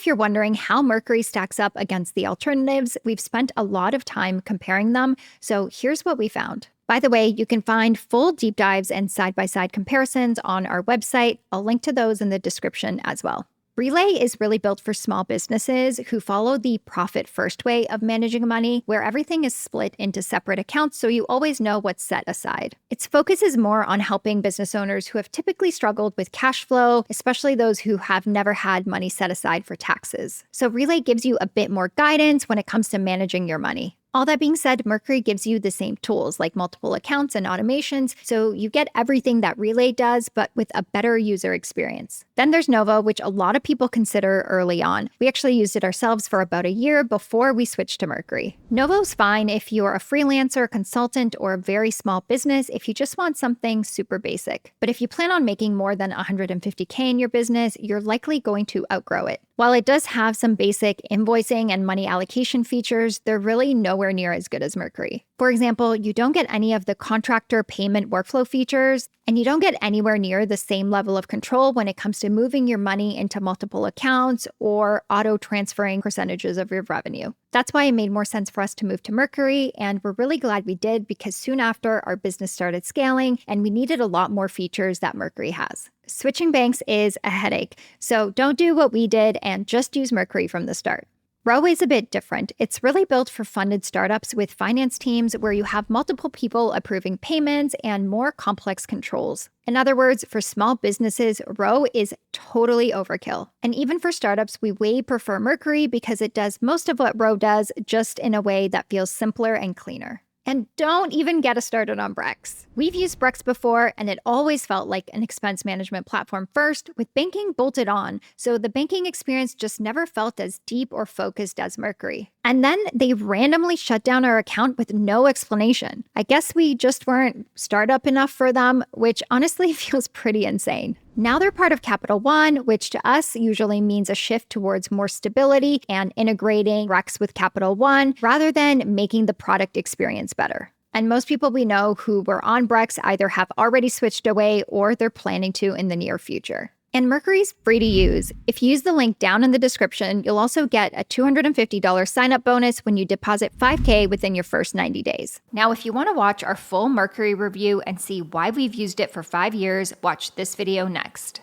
If you're wondering how Mercury stacks up against the alternatives, we've spent a lot of time comparing them, so here's what we found. By the way, you can find full deep dives and side-by-side comparisons on our website. I'll link to those in the description as well. Relay is really built for small businesses who follow the profit-first way of managing money, where everything is split into separate accounts so you always know what's set aside. Its focus is more on helping business owners who have typically struggled with cash flow, especially those who have never had money set aside for taxes. So Relay gives you a bit more guidance when it comes to managing your money. All that being said, Mercury gives you the same tools like multiple accounts and automations, so you get everything that Relay does, but with a better user experience. Then there's Novo, which a lot of people consider early on. We actually used it ourselves for about a year before we switched to Mercury. Novo's fine if you're a freelancer, consultant, or a very small business if you just want something super basic. But if you plan on making more than $150K in your business, you're likely going to outgrow it. While it does have some basic invoicing and money allocation features, they're really nowhere near as good as Mercury. For example, you don't get any of the contractor payment workflow features, and you don't get anywhere near the same level of control when it comes to moving your money into multiple accounts or auto-transferring percentages of your revenue. That's why it made more sense for us to move to Mercury, and we're really glad we did because soon after, our business started scaling, and we needed a lot more features that Mercury has. Switching banks is a headache, so don't do what we did and just use Mercury from the start. Row is a bit different. It's really built for funded startups with finance teams where you have multiple people approving payments and more complex controls. In other words, for small businesses, Row is totally overkill. And even for startups, we way prefer Mercury because it does most of what Row does, just in a way that feels simpler and cleaner. And don't even get us started on Brex. We've used Brex before, and it always felt like an expense management platform first, with banking bolted on, so the banking experience just never felt as deep or focused as Mercury. And then they randomly shut down our account with no explanation. I guess we just weren't startup enough for them, which honestly feels pretty insane. Now they're part of Capital One, which to us usually means a shift towards more stability and integrating Brex with Capital One rather than making the product experience better. And most people we know who were on Brex either have already switched away or they're planning to in the near future. And Mercury's free to use. If you use the link down in the description, you'll also get a $250 sign-up bonus when you deposit $5K within your first 90 days. Now, if you want to watch our full Mercury review and see why we've used it for 5 years, watch this video next.